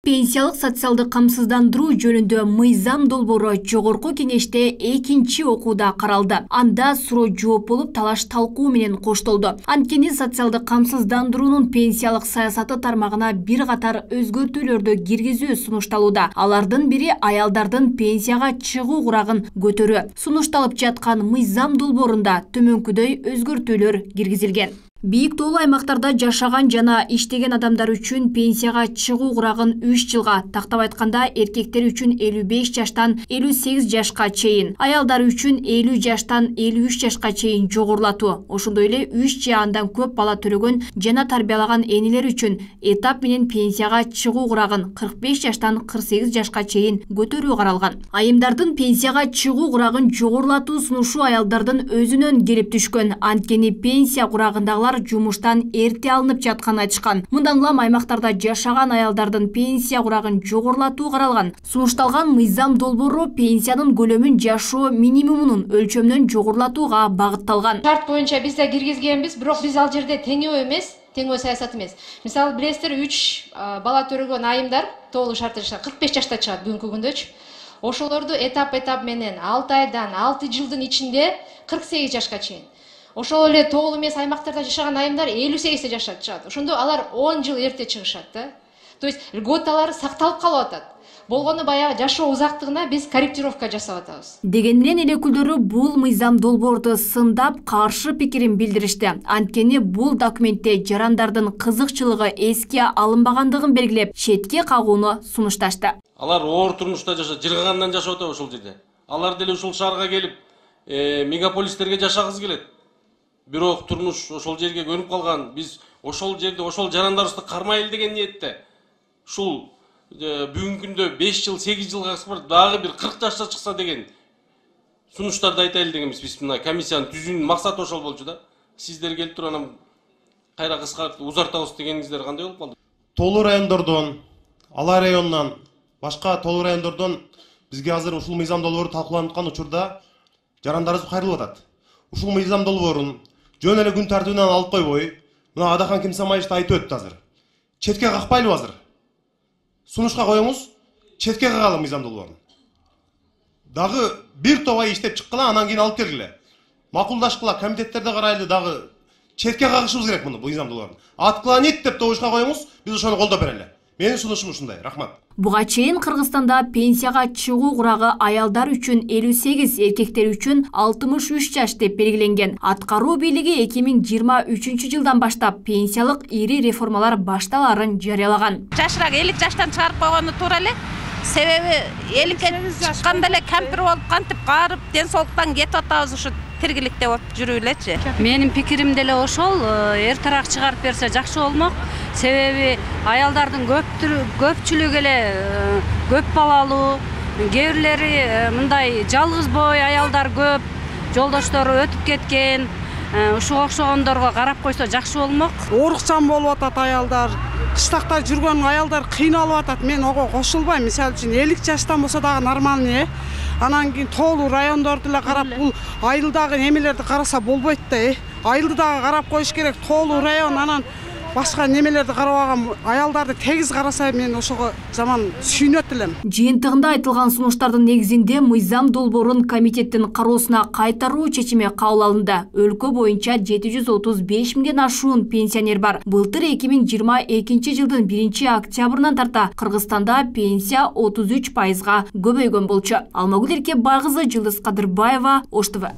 Пенсиялык социалдык камсыздандыруу жөнүндө мыйзам долбоору жогорку кеңеште экинчи окууда каралды. Анда суроо жооп болуп талаш талкуу менен коштолду. Анткени социалдык камсыздандыруунун пенсиялык саясаты тармагына бир катар өзгөртүүлөрдү киргизүү сунушталууда. Алардын бири аялдардын пенсияга чыгуу курагын көтөрүү. Сунушталып жаткан мыйзам долбоорунда төмөнкүдөй өзгөртүүлөр киргизилген. Бийик тоолуу аймактарда жашаган жана иштеген адамдар үчүн пенсияга чыгуу курагын 3 жылга, тактап айтканда эркектер үчүн 55 жаштан 58 жашка чейин, аялдар үчүн 50 жаштан 53 жашка чейин жогорулатуу. Ошондой эле 3 же андан көп бала төрөгөн жана тарбиялаган энелер үчүн этап менен пенсияга чыгуу курагын 45 жаштан 48 жашка чейин көтөрүү каралган. Айымдардын пенсияга чыгуу курагын жогорулатуу сунушу аялдардын өзүнөн келип түшкөн. Анткени пенсия курагындагылар жумуштан эрте алынып жатканын айтышкан. Мындан улам аймактарда жашаган аялдардын пенсия курагын жогорулатуу каралган. Сунушталган мыйзам долбоору пенсиянын көлөмүн жашоо минимумунун өлчөмүнөн жогорулатууга багытталган. Шарт боюнча биз да киргизгенбиз, бирок биз ал жерде теңөө эмес, теңөө саясат эмес. Мисалы билесиздер, 3 бала төрөгөн айымдар тоолуу шартта 45 жашта чыгат бүгүнкү күндөчү. Ошолорду этап менен 6 айдан 6 жылдын ичинде 48 жашка чейин. Ошол эле тоолуу эмес аймактарда жашаган айымдар 58 жашап чыгат. Ошондо алар 10 жыл эрте чыгышат да. То есть льготалар сакталып калып атат. Болгону баягы жашоо узактыгына биз корректировка жасап атабыз. Деген менен эл өкүлдөрү бул мыйзам долбоорду сындап каршы пикирин билдиришти. Анткени бул документте жарандардын кызыкчылыгы эске алынбагандыгын белгилеп, четке кагууну сунушташты. Алар оор турмушта жашап, жыргагандан жашап атат ошол жерде. Алар деле ушул шаарга келип, мегаполистерге жашагысы келет. Бирок турмуш ошол жерге көнүп калган. Биз ошол жерде ошол жарандарыбызды кармайлы деген ниетте. Ушул бүгүнкү күндө 5 жыл, 8 жылга кыскартып дагы бир 40 жашта чыкса деген сунуштарды айтайлы дегенбиз. Биз мына комиссияны түзүүнүн максаты ошол болчу да. Сиздер келип туруп анан кайра кыскартып узартабыз дегениңиздер кандай болуп калды? Тоолуу райондордон, Алай районунан, башка тоолуу райондордон бизге азыр ушул мыйзам долбоору талкууланып аткан учурда жарандарыбыз кайрылып атат. Ушул мыйзам долбоорун жөн эле күн тартыбынан алып койбой, мына Адахан Кимсамаевич айтып өттү азыр. Четке какпайлы азыр. Сунушка коюңуз, четке кагалы мыйзам долбоорун. Дагы бир топ ай иштеп чыккыла, анан кийин алып келгиле. Макулдашкыла, комитеттерде карайлы, дагы четке кагышыбыз керек муну мыйзам долбоорун. Отклонить деп добушка коюңуз, биз ошону колдоп берели. Менин сунушум ушундай. Рахмат. Буга чейин Кыргызстанда пенсияга чыгуу курагы аялдар үчүн 58, эркектер үчүн 63 жаш деп белгиленген. Аткаруу бийлиги 2023 жылдан баштап пенсиялык ири реформалар башталарын жарыялаган. Жашыраак 50 жаштан чыгарып койгону туура эле. Себеби элге чыкканда эле кампир болуп кантип каарып, ден соолуктан кетип атабыз, ушу тиргиликте болуп жүрүү элечи. Менин пикирим деле ошол, эртерээк чыгарып берсе жакшы болмок. Себеби аялдардын көпчүлүгү эле көп балалуу, кээ бирлери мындай жалгыз бой аялдар көп, жолдоштору өтүп кеткен. Ушуга окшогондорго карап койсо жакшы болмок. Оорукчан болуп атат аялдар. Кыштакта жүргөн аялдар кыйналып атат. Мен ого кошулбайм. Мисалы үчүн 50 жаштан болсо дагы нормальный. Анан кийин тоолуу райондорду эле карап, бул айылдагы немелерди караса болбойт да. Айылды дагы карап коюш керек. Тоолуу район, анан башка немелерди карабаган аялдарды тегиз караса, мен ошого жаман сүйнөт элем. Жыйынтыгында айтылган сунуштардын негизинде мыйзам долбоорун комитеттин кароосуна кайтаруу чечими кабыл алынды. Өлкө боюнча 735 миңден ашуун пенсионер бар. Былтыр 2022 жылдын 1 октябрынан тарта Кыргызстанда пенсия 33%га көбөйгөн болчу. Алмагүл Эркебайкызы, Жылдыз Кадырбаева, Ош ТВ.